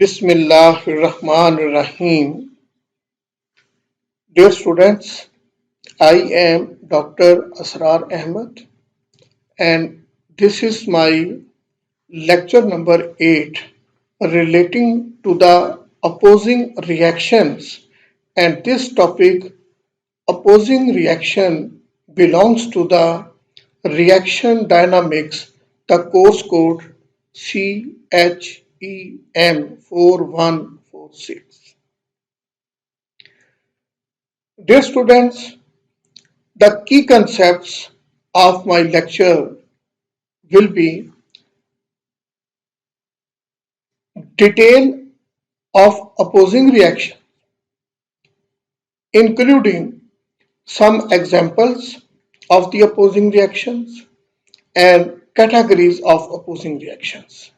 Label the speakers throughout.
Speaker 1: Bismillahirrahmanirrahim. Dear students, I am Dr. Asrar Ahmad and this is my lecture number 8 relating to the opposing reactions, and this topic opposing reaction belongs to the reaction dynamics, the course code CHEM 4146. Dear students, the key concepts of my lecture will be detail of opposing reaction, including some examples of the opposing reactions and categories of opposing reactions.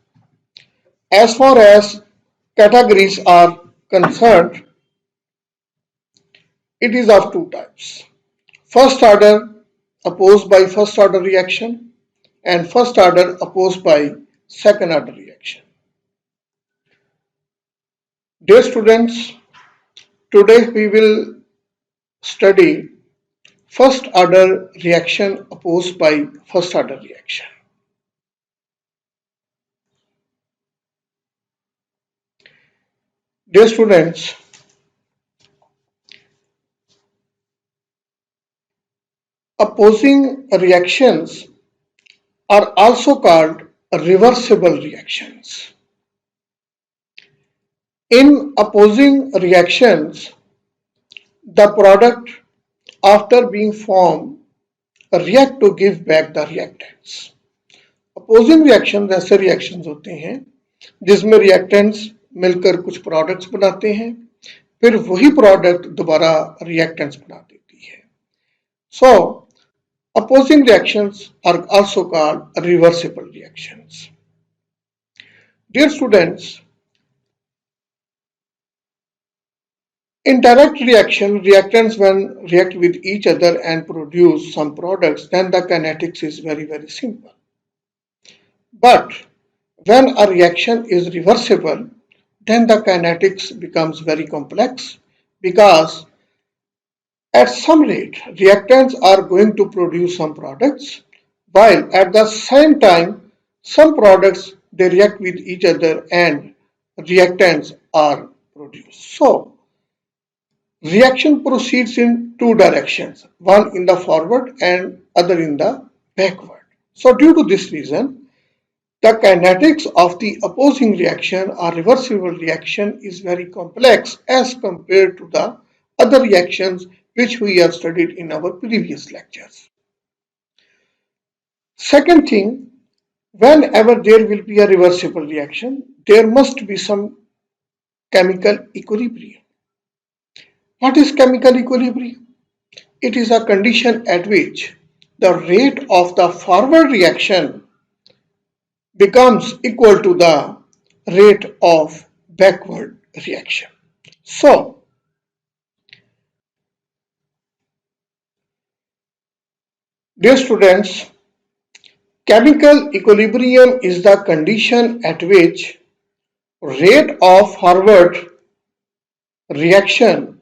Speaker 1: As far as categories are concerned, it is of two types. First order opposed by first order reaction and first order opposed by second order reaction. Dear students, today we will study first order reaction opposed by first order reaction. Dear students, opposing reactions are also called reversible reactions. In opposing reactions, the product after being formed react to give back the reactants. Opposing reaction ऐसे reactions होते हैं जिसमें reactants मिलकर कुछ products बनाते हैं, फिर वही प्रोडक्ट दोबारा रिएक्टेंट्स बना देती है. सो opposing reactions are also called reversible reactions. Dear students, in direct reaction, reactants when react with each other and produce some products, then the kinetics is very simple. But when a reaction is reversible, then the kinetics becomes very complex because at some rate reactants are going to produce some products, while at the same time some products they react with each other and reactants are produced. So reaction proceeds in two directions, one in the forward and other in the backward. So due to this reason, the kinetics of the opposing reaction or reversible reaction is very complex as compared to the other reactions which we have studied in our previous lectures. Second thing, whenever there will be a reversible reaction, there must be some chemical equilibrium. What is chemical equilibrium? It is a condition at which the rate of the forward reaction becomes equal to the rate of backward reaction. So, dear students, chemical equilibrium is the condition at which rate of forward reaction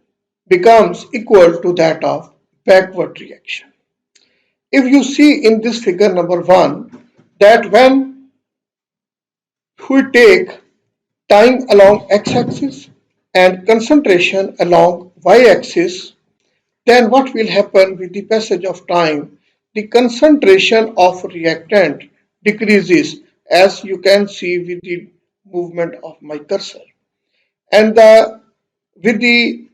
Speaker 1: becomes equal to that of backward reaction. If you see in this figure number 1 that when we take time along x-axis and concentration along y-axis, then what will happen with the passage of time? The concentration of reactant decreases, as you can see with the movement of my cursor, and with the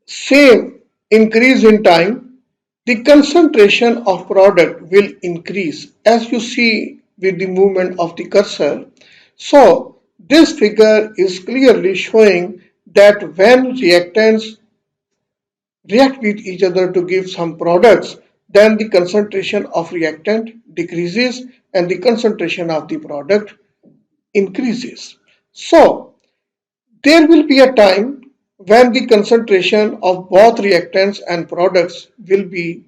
Speaker 1: same increase in time, the concentration of product will increase, as you see with the movement of the cursor. So this figure is clearly showing that when reactants react with each other to give some products, then the concentration of reactant decreases and the concentration of the product increases. So there will be a time when the concentration of both reactants and products will be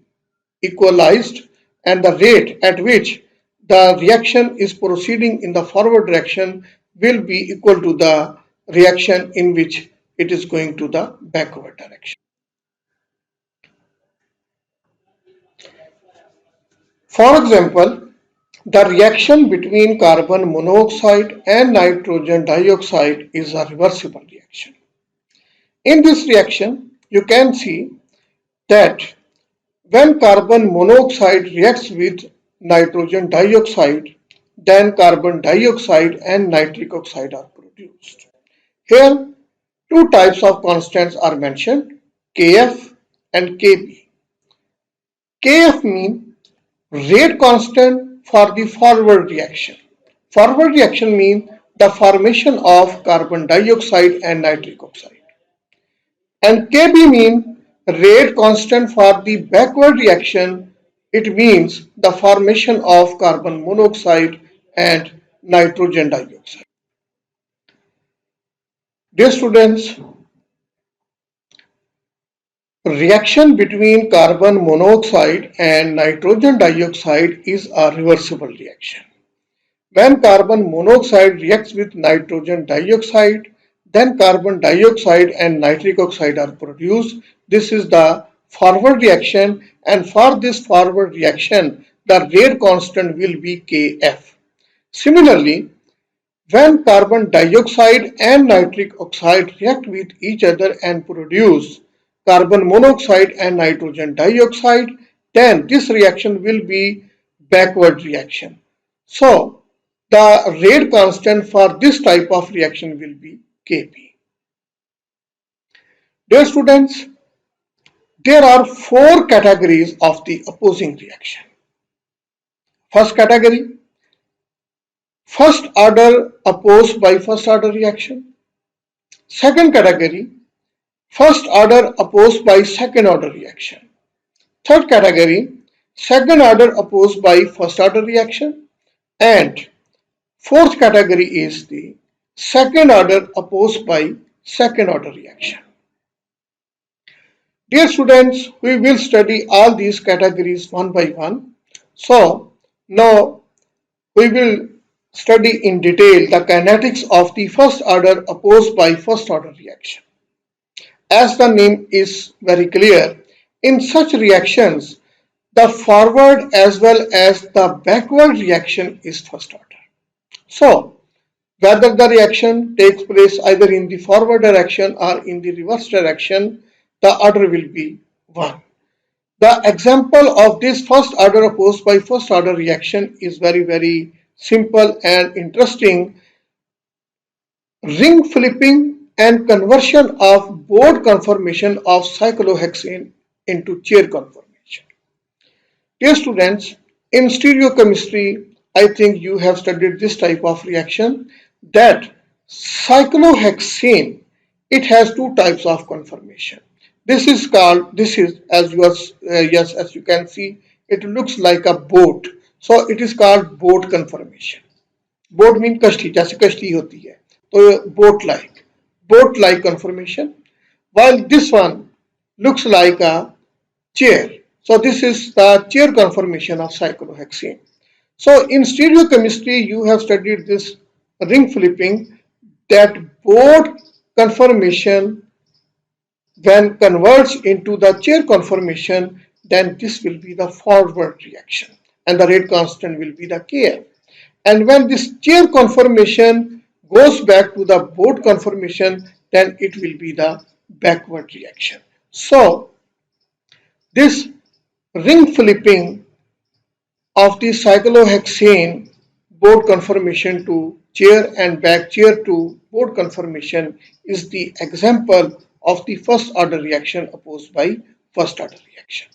Speaker 1: equalized, and the rate at which the reaction is proceeding in the forward direction will be equal to the reaction in which it is going to the backward direction. For example, the reaction between carbon monoxide and nitrogen dioxide is a reversible reaction. In this reaction, you can see that when carbon monoxide reacts with nitrogen dioxide, then carbon dioxide and nitric oxide are produced. Here, two types of constants are mentioned, Kf and Kb. Kf means rate constant for the forward reaction. Forward reaction means the formation of carbon dioxide and nitric oxide. And Kb means rate constant for the backward reaction. It means the formation of carbon monoxide and nitrogen dioxide. Dear students, reaction between carbon monoxide and nitrogen dioxide is a reversible reaction. When carbon monoxide reacts with nitrogen dioxide, then carbon dioxide and nitric oxide are produced. This is the forward reaction, and for this forward reaction, the rate constant will be Kf. Similarly, when carbon dioxide and nitric oxide react with each other and produce carbon monoxide and nitrogen dioxide, then this reaction will be backward reaction. So, the rate constant for this type of reaction will be Kp. Dear students, there are four categories of the opposing reaction. First category, first order opposed by first order reaction. Second category, first order opposed by second order reaction. Third category, second order opposed by first order reaction. And fourth category is the second order opposed by second order reaction. Dear students, we will study all these categories one by one. So now we will study in detail the kinetics of the first order opposed by first order reaction. As the name is very clear, in such reactions, the forward as well as the backward reaction is first order. So, whether the reaction takes place either in the forward direction or in the reverse direction, the order will be 1. The example of this first order opposed by first order reaction is very simple and interesting. Ring flipping and conversion of board conformation of cyclohexane into chair conformation. Dear students, in stereochemistry, I think you have studied this type of reaction, that cyclohexane, it has two types of conformation. This is as as you can see, it looks like a boat. So it is called boat conformation. Boat mean कश्ती, जैसे कश्ती होती है तो boat like conformation, while this one looks like a chair. So this is the chair conformation of cyclohexane. So in stereochemistry you have studied this ring flipping, that boat conformation when converts into the chair conformation, then this will be the forward reaction and the rate constant will be the Kf. And when this chair conformation goes back to the boat conformation, then it will be the backward reaction. So this ring flipping of the cyclohexane boat conformation to chair and back chair to boat conformation is the example of the first order reaction opposed by first order reaction.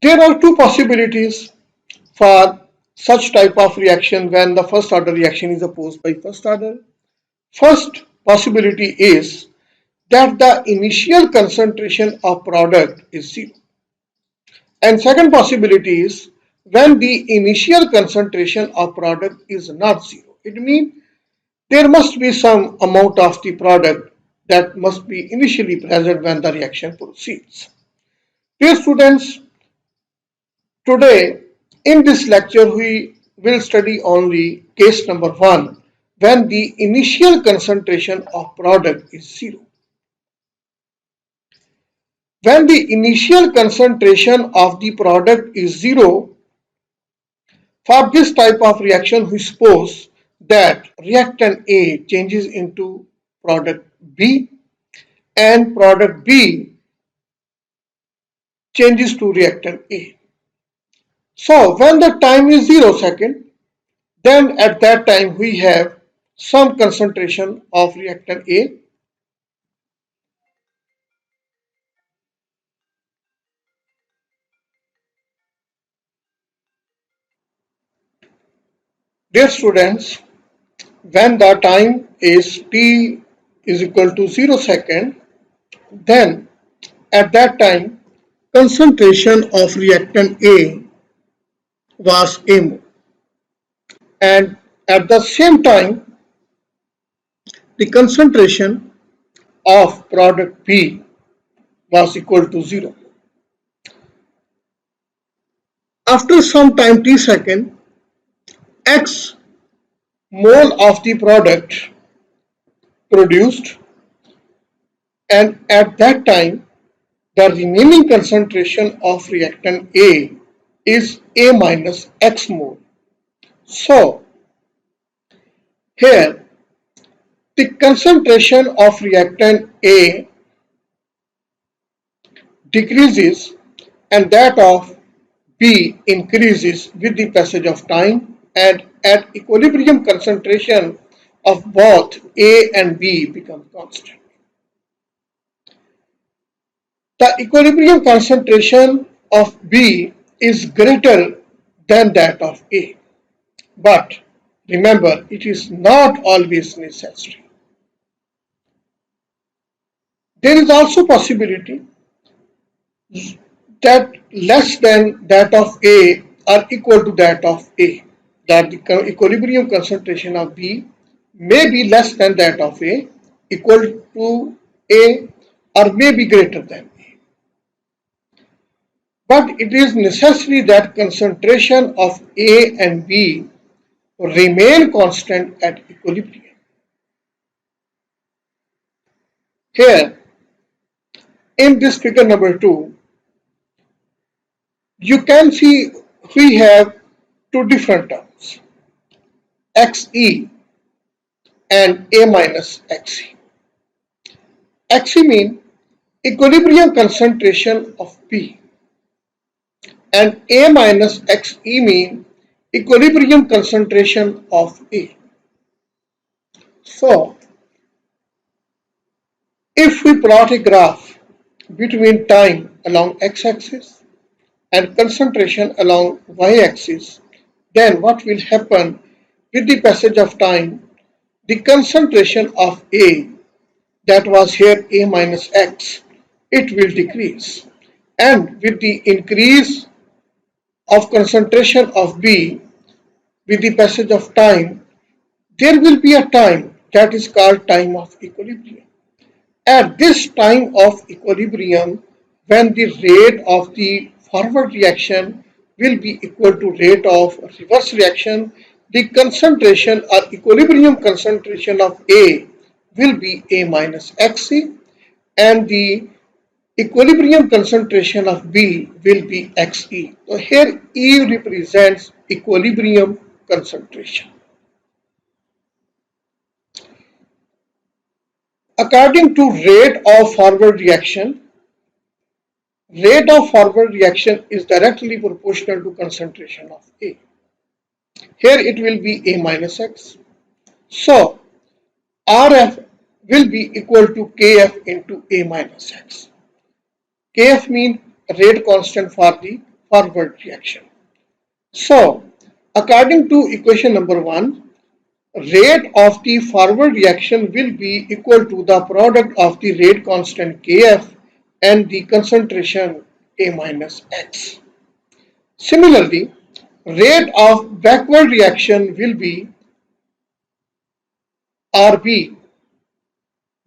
Speaker 1: There are two possibilities for such type of reaction when the first order reaction is opposed by first order. First possibility is that the initial concentration of product is zero. And second possibility is when the initial concentration of product is not zero. It means there must be some amount of the product that must be initially present when the reaction proceeds. Dear students, today in this lecture we will study only case number 1 when the initial concentration of product is 0. When the initial concentration of the product is 0, for this type of reaction we suppose that reactant A changes into product B and product B changes to reactant A. So when the time is 0 second, then at that time we have some concentration of reactant A. Dear students, when the time is t is equal to 0 second, then at that time concentration of reactant A was A mole, and at the same time the concentration of product B was equal to 0. After some time t second, X mole of the product produced, and at that time the remaining concentration of reactant A is A minus X mole. So here the concentration of reactant A decreases and that of B increases with the passage of time, and at equilibrium concentration of both A and B become constant. The equilibrium concentration of B is greater than that of A, but remember it is not always necessary. There is also possibility that less than that of A are equal to that of A, that the equilibrium concentration of B may be less than that of A, equal to A, or may be greater than A. But it is necessary that concentration of A and B remain constant at equilibrium. Here, in this figure number 2, you can see we have two different terms, Xe and A minus Xe. Xe means equilibrium concentration of B, and A minus Xe means equilibrium concentration of A. So, if we plot a graph between time along x-axis and concentration along y-axis, then what will happen with the passage of time? The concentration of A, that was here A minus X, it will decrease, and with the increase of concentration of B with the passage of time, there will be a time that is called time of equilibrium. At this time of equilibrium, when the rate of the forward reaction will be equal to rate of reverse reaction, the concentration or equilibrium concentration of A will be A minus Xc, and the equilibrium concentration of B will be Xe. So here E represents equilibrium concentration. According to rate of forward reaction is directly proportional to concentration of A. Here it will be A minus X. So RF will be equal to Kf into A minus X. Kf means rate constant for the forward reaction. So according to equation number 1, rate of the forward reaction will be equal to the product of the rate constant Kf and the concentration A minus X. Similarly, rate of backward reaction will be Rb,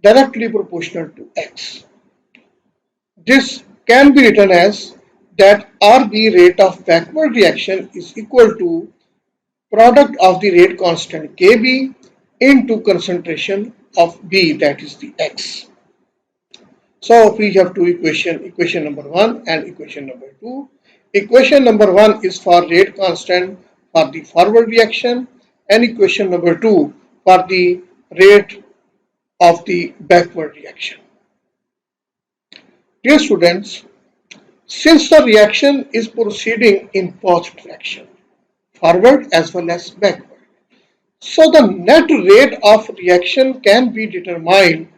Speaker 1: directly proportional to X. This can be written as that Rb, rate of backward reaction, is equal to product of the rate constant Kb into concentration of B, that is the X. So we have two equations, equation number 1 and equation number 2. Equation number 1 is for rate constant for the forward reaction, and equation number 2 for the rate of the backward reaction. Dear students, since the reaction is proceeding in both direction, forward as well as backward, so the net rate of reaction can be determined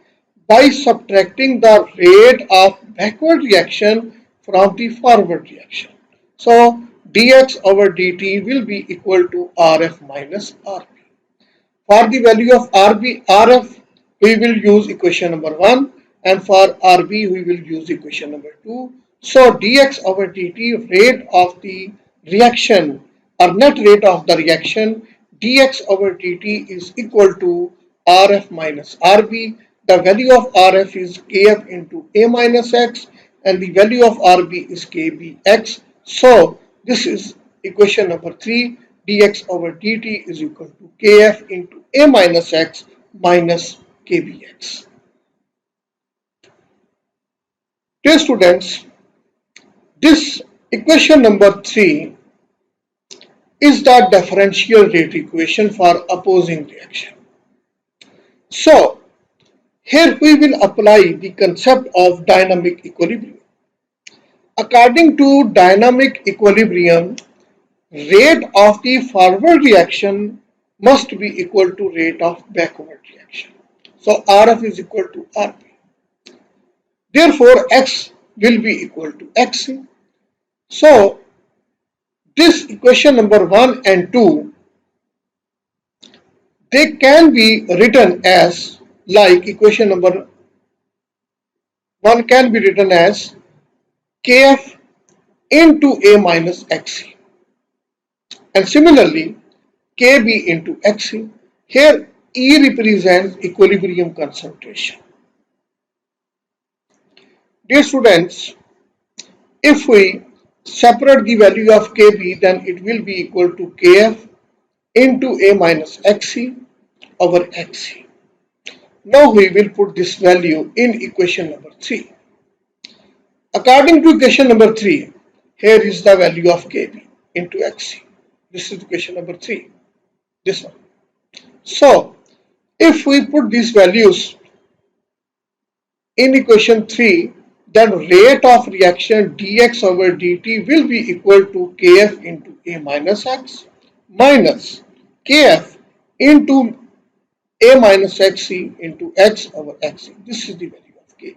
Speaker 1: by subtracting the rate of backward reaction from the forward reaction. So dx over dt will be equal to Rf minus Rb. For the value of Rf, we will use equation number 1, and for Rb, we will use equation number 2. So dx over dt, rate of the reaction or net rate of the reaction, dx over dt is equal to Rf minus Rb. The value of Rf is Kf into A minus X, and the value of Rb is Kbx. So this is equation number 3. Dx over dt is equal to Kf into A minus X minus Kbx. Dear students, this equation number 3 is the differential rate equation for opposing reaction. So here we will apply the concept of dynamic equilibrium. According to dynamic equilibrium, rate of the forward reaction must be equal to rate of backward reaction. So Rf is equal to Rb. Therefore, X will be equal to Xc. So this equation number 1 and 2, they can be written as, like equation number 1 can be written as Kf into A minus Xc, and similarly Kb into Xc. Here E represents equilibrium concentration. Dear students, if we separate the value of Kb, then it will be equal to Kf into A minus Xc over Xc. Now we will put this value in equation number 3. According to equation number 3, here is the value of Kb into Xc. This is equation number 3, this one. So if we put these values in equation 3, then rate of reaction dx over dt will be equal to Kf into A minus X minus Kf into A minus Xc into X over Xc. This is the value of Kb.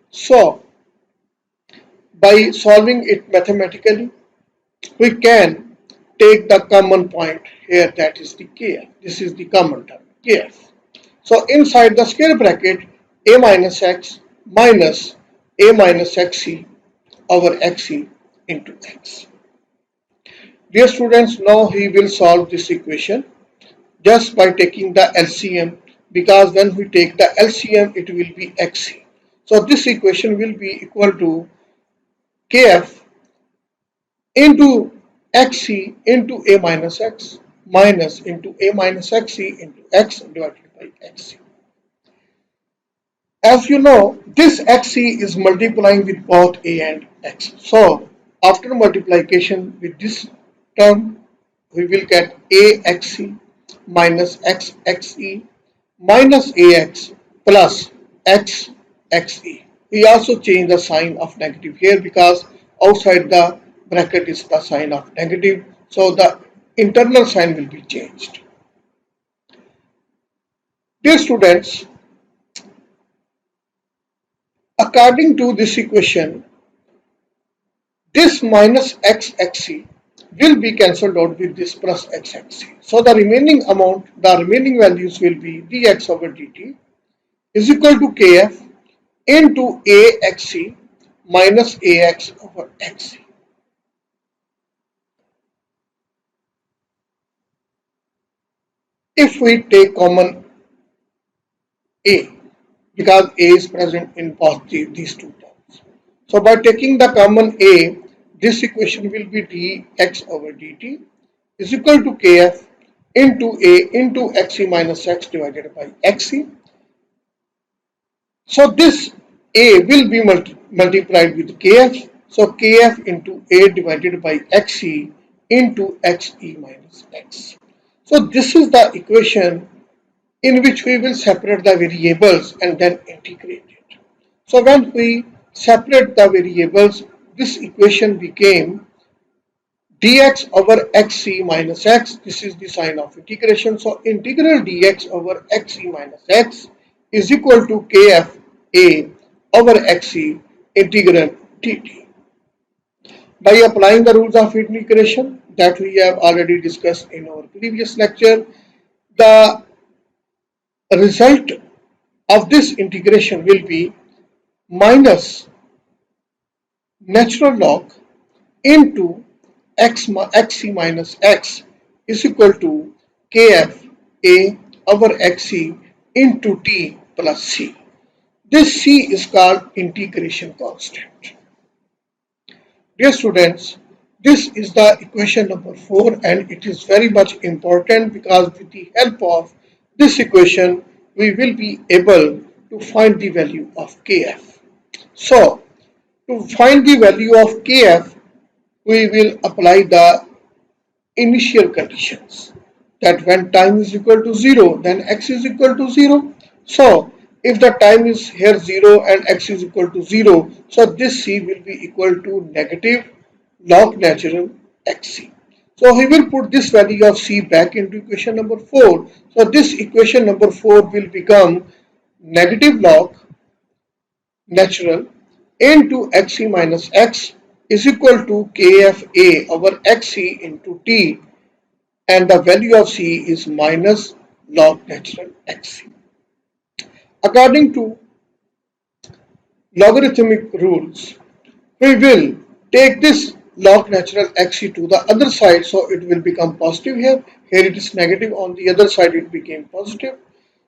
Speaker 1: So by solving it mathematically, we can take the common point here, that is the Kf. This is the common term, Kf. So inside the square bracket, A minus X minus A minus Xc over Xc into X. Dear students, now we will solve this equation just by taking the LCM, because when we take the LCM, it will be Xc. So this equation will be equal to Kf into Xc into A minus X minus into A minus Xc into X divided by Xc. As you know, this Xc is multiplying with both A and X. So after multiplication with this term, we will get Axc minus Xxe minus Ax plus Xxe. We also change the sign of negative here because outside the bracket is the sign of negative. So the internal sign will be changed. Dear students, according to this equation, this minus Xxc will be cancelled out with this plus Xxc. So the remaining amount, the remaining values will be dx over dt is equal to Kf into Axc minus Ax over Xc. If we take common A, because A is present in both these two terms. So by taking the common A, this equation will be dx over dt is equal to kf into a into xe minus x divided by xe. So this a will be multiplied with kf. So kf into a divided by xe into xe minus x. So this is the equation in which we will separate the variables and then integrate it. So when we separate the variables, this equation became dx over xc minus x. This is the sign of integration. So integral dx over xc minus x is equal to kf a over xc integral dt. By applying the rules of integration that we have already discussed in our previous lecture, the result of this integration will be minus natural log into xc minus x is equal to kf a over xc into t plus c. This c is called integration constant. Dear students, this is the equation number 4 and it is very much important because with the help of this equation we will be able to find the value of kf. So to find the value of kf, we will apply the initial conditions that when time is equal to 0, then x is equal to 0. So if the time is here 0 and x is equal to 0, so this c will be equal to negative log natural xc. So we will put this value of c back into equation number 4. So this equation number 4 will become negative log natural into xc minus x is equal to kfa over xc into t, and the value of c is minus log natural xc. According to logarithmic rules, we will take this log natural xc to the other side, so it will become positive here. Here it is negative, on the other side it became positive.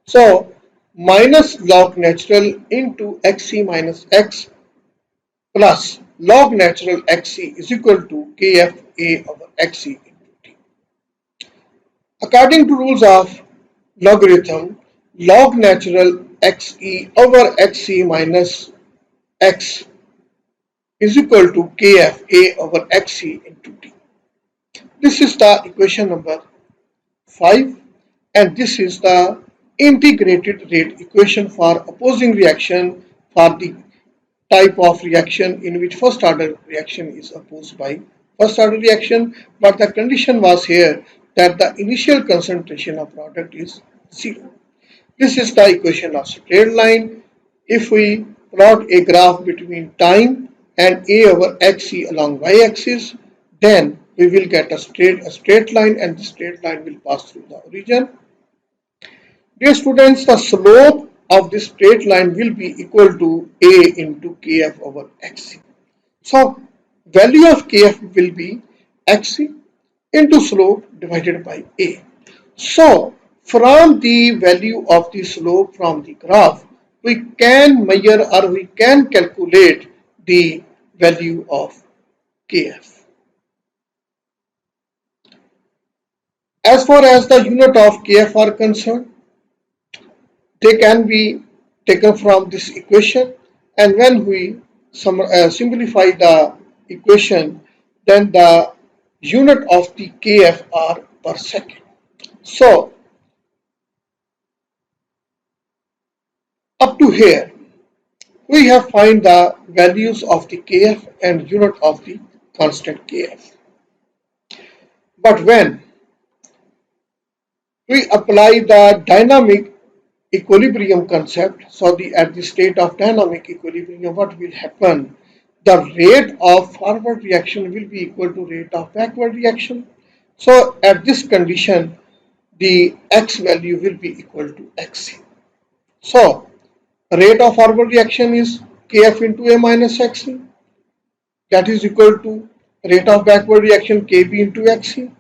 Speaker 1: So minus log natural into xc minus x plus log natural xc is equal to kfa over xc into t. According to rules of logarithm, log natural xe over xc minus x is equal to kfa over xc into t. This is the equation number 5 and this is the integrated rate equation for opposing reaction for the type of reaction in which first order reaction is opposed by first order reaction, but the condition was here that the initial concentration of product is 0. This is the equation of straight line. If we plot a graph between time and a over xc along y-axis, then we will get a straight line and the straight line will pass through the origin. Dear students, the slope of this straight line will be equal to a into kf over xc. So value of kf will be xc into slope divided by a. So from the value of the slope from the graph, we can measure or we can calculate the value of kf. As far as the unit of kf are concerned, they can be taken from this equation, and when we simplify the equation, then the unit of the kf are per second. So up to here we have find the values of the kf and unit of the constant kf. But when we apply the dynamic equilibrium concept, so at the state of dynamic equilibrium, what will happen? The rate of forward reaction will be equal to rate of backward reaction. So at this condition, the x value will be equal to xc. So rate of forward reaction is kf into a minus xc, that is equal to rate of backward reaction kb into xc.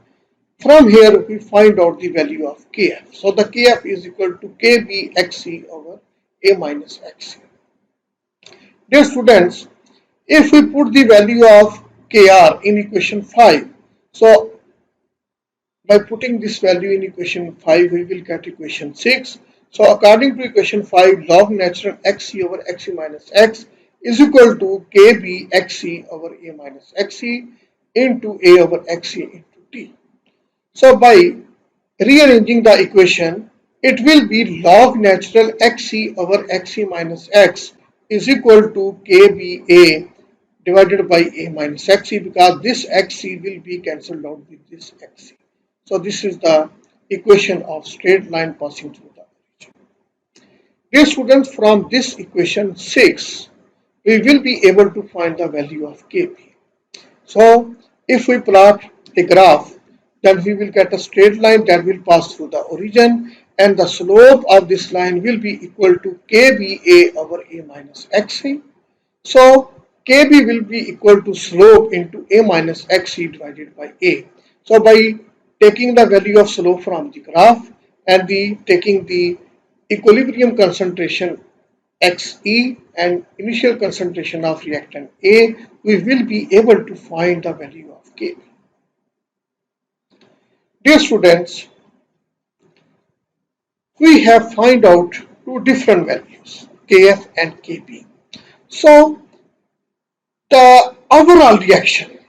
Speaker 1: From here we find out the value of kf. So the kf is equal to kb xc over a minus xc. Dear students, if we put the value of Kr in equation 5. So by putting this value in equation 5, we will get equation 6. So according to equation 5, log natural xc over xc minus x is equal to kb xc over a minus xc into a over xc into t. So by rearranging the equation, it will be log natural xc over xc minus x is equal to kba divided by a minus xc, because this xc will be cancelled out with this xc. So this is the equation of straight line passing through the origin. Dear students, from this equation 6, we will be able to find the value of kp. So if we plot a graph, then we will get a straight line that will pass through the origin, and the slope of this line will be equal to kba over a minus xc. So kb will be equal to slope into a minus xc divided by a. So by taking the value of slope from the graph and taking the equilibrium concentration Xe and initial concentration of reactant A, we will be able to find the value of Kb. Dear students, we have find out two different values, Kf and Kb. So the overall reaction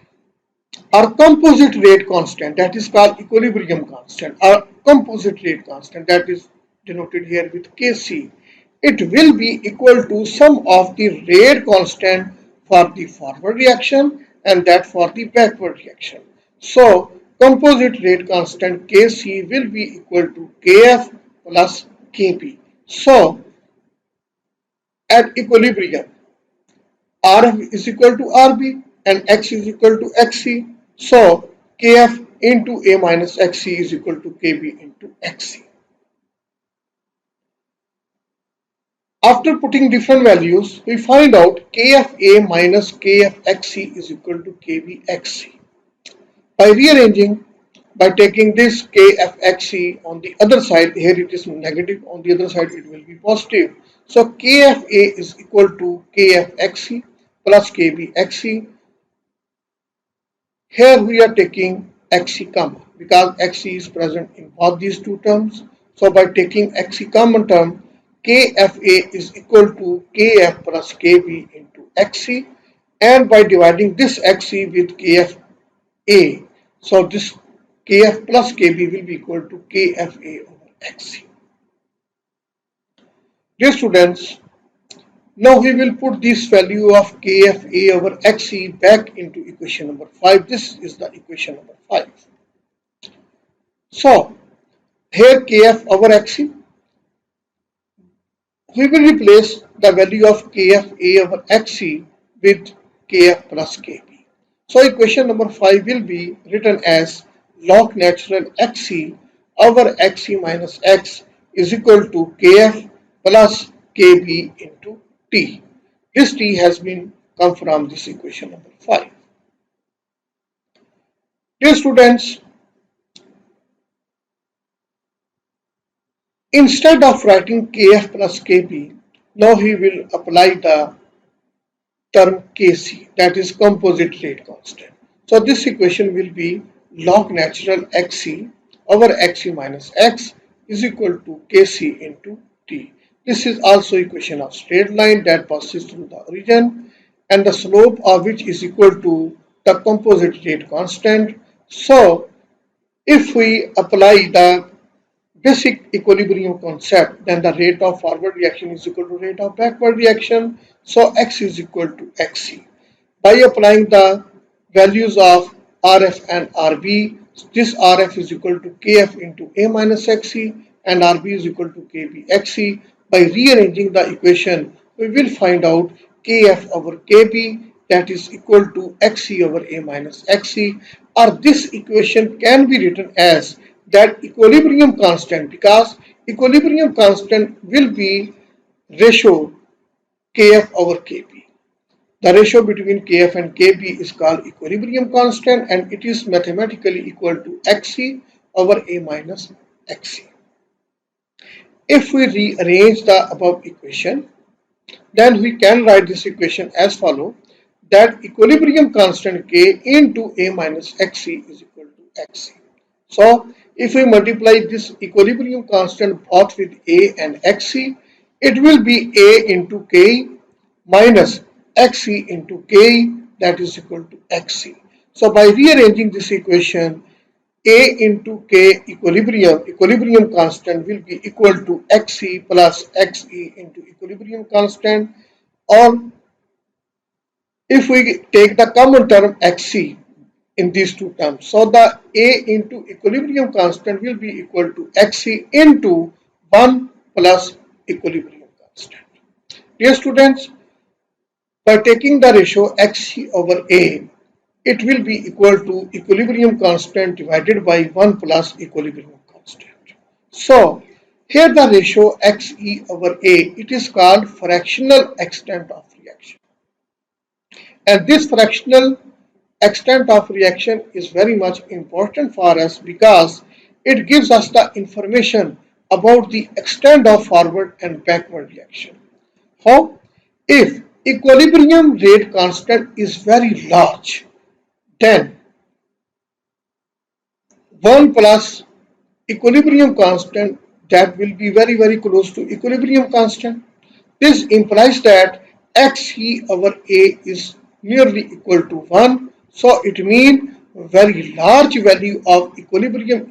Speaker 1: or composite rate constant, that is called equilibrium constant, or composite rate constant, that is denoted here with Kc, it will be equal to sum of the rate constant for the forward reaction and that for the backward reaction. So composite rate constant Kc will be equal to Kf plus Kp. So at equilibrium, Rf is equal to Rb and X is equal to Xc. So Kf into A minus Xc is equal to Kb into Xc. After putting different values, we find out Kfa minus Kfxc is equal to Kbxc. By rearranging, by taking this Kfxc on the other side, here it is negative, on the other side it will be positive. So Kfa is equal to Kfxc plus Kbxc. Here we are taking Xc common because Xc is present in both these two terms. So by taking Xc common term, Kfa is equal to Kf plus Kb into Xc, and by dividing this Xc with Kfa, so this Kf plus Kb will be equal to Kfa over Xc. Dear students, now we will put this value of Kfa over Xc back into equation number 5. This is the equation number 5. So here Kf over Xc, we will replace the value of Kfa over Xc with Kf plus Kb. So equation number 5 will be written as log natural Xc over Xc minus X is equal to Kf plus Kb into T. This T has been come from this equation number 5. Dear students, instead of writing Kf plus Kb, now he will apply the term Kc, that is composite rate constant. So this equation will be log natural Xc over Xc minus X is equal to Kc into T. This is also equation of straight line that passes through the origin and the slope of which is equal to the composite rate constant. So if we apply the basic equilibrium concept, then the rate of forward reaction is equal to rate of backward reaction. So X is equal to Xc. By applying the values of Rf and Rb, this Rf is equal to Kf into A minus Xc and Rb is equal to Kb Xc. By rearranging the equation, we will find out Kf over Kb, that is equal to Xc over A minus Xc, or this equation can be written as that equilibrium constant, because equilibrium constant will be ratio Kf over Kb. The ratio between Kf and Kb is called equilibrium constant, and it is mathematically equal to Xc over A minus Xc. If we rearrange the above equation, then we can write this equation as follows. that equilibrium constant K into A minus Xc is equal to Xc. So if we multiply this equilibrium constant both with A and Xc, it will be A into K minus Xc into K, that is equal to Xc. So by rearranging this equation, A into K equilibrium constant will be equal to Xc plus Xe into equilibrium constant, or if we take the common term Xc in these two terms. So the A into equilibrium constant will be equal to Xc into 1 plus equilibrium constant. Dear students, by taking the ratio Xc over A, it will be equal to equilibrium constant divided by 1 plus equilibrium constant. So here the ratio Xe over A, it is called fractional extent of reaction. And this fractional extent of reaction is very much important for us because it gives us the information about the extent of forward and backward reaction. How? If equilibrium rate constant is very large, then 1 plus equilibrium constant, that will be very close to equilibrium constant. This implies that Xe over A is nearly equal to 1. So it means very large value of equilibrium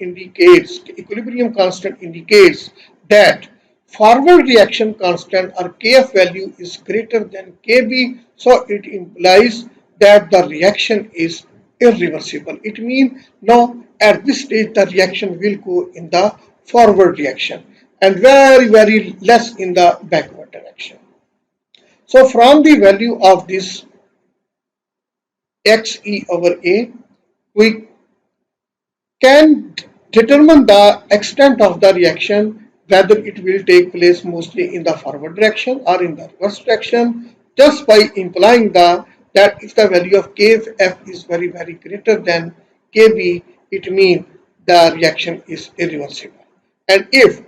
Speaker 1: constant indicates that forward reaction constant or Kf value is greater than Kb. So it implies that the reaction is irreversible. It means now at this stage the reaction will go in the forward direction and very less in the backward direction. So from the value of this Xe over A, we can determine the extent of the reaction, whether it will take place mostly in the forward direction or in the reverse direction, just by implying that if the value of Kf is very greater than Kb, it means the reaction is irreversible. And if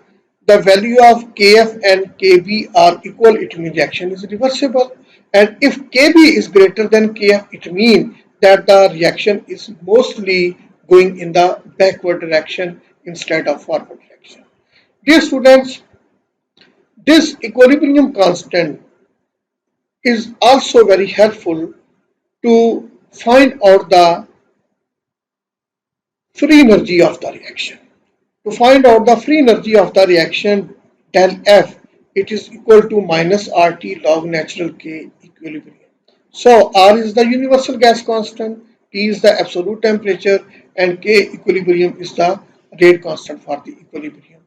Speaker 1: the value of Kf and Kb are equal, it means reaction is reversible. And if Kb is greater than Kf, it means that the reaction is mostly going in the backward direction instead of forward direction. Dear students, this equilibrium constant is also very helpful to find out the free energy of the reaction. To find out the free energy of the reaction, del F, it is equal to minus RT log natural K equilibrium. So R is the universal gas constant, T is the absolute temperature, and K equilibrium is the rate constant for the equilibrium.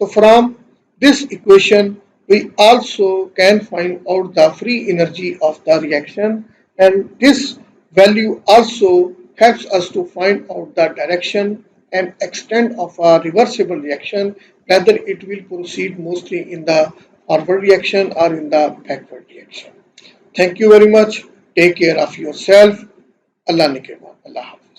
Speaker 1: So from this equation, we also can find out the free energy of the reaction, and this value also helps us to find out the direction and extent of a reversible reaction, whether it will proceed mostly in the forward reaction or in the backward reaction. Thank you very much. Take care of yourself. Allah Nikema. Allah Hafiz.